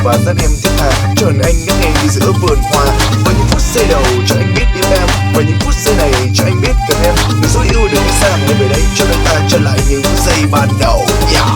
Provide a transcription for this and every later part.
và dắt em thiết tha. Tròn anh ngất ngây đi giữa vườn hoa. Và những phút giây đầu cho anh biết yêu em, và những phút giây này cho anh biết cần em. Người dối yêu đừng đi xa, hãy về đây cho đôi ta trở lại những phút giây ban đầu. Yeah.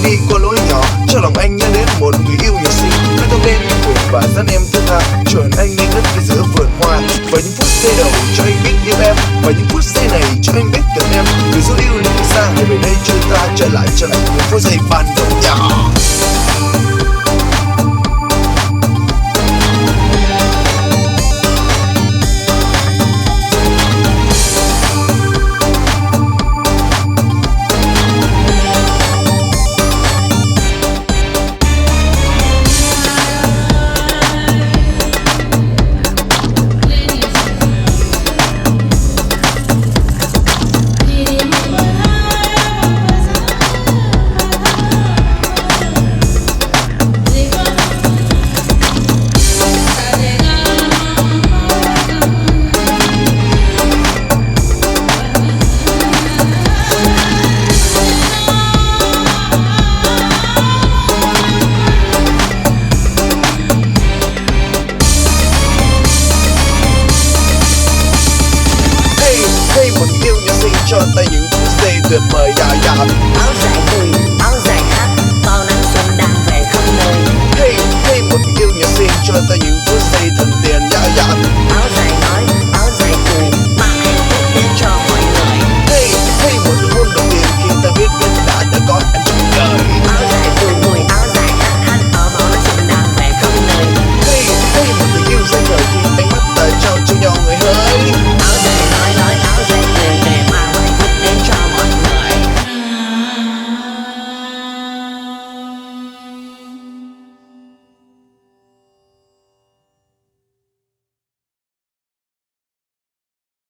Đi qua lối nhỏ cho lòng anh nhớ đến một người yêu nhỏ xinh, với tôi lên đi thuyền và dắt em thiết tha. Tròn anh ngây ngất đi giữa vườn hoa. Và những phút giây đầu cho anh biết yêu em, và những phút giây này cho anh biết cần em. Người dối yêu đừng đi xa, hãy về đây cho ta trở lại những phút giây ban đầu. Yeah. Cho tay những phút giây tuyệt vời. Dạ dạ. Áo dài cười, áo dài hát, bao năm xuân đang về khắp nơi. Hey hey, một yêu nhỏ xinh cho tay những phút giây thần tiền. Dạ dạ.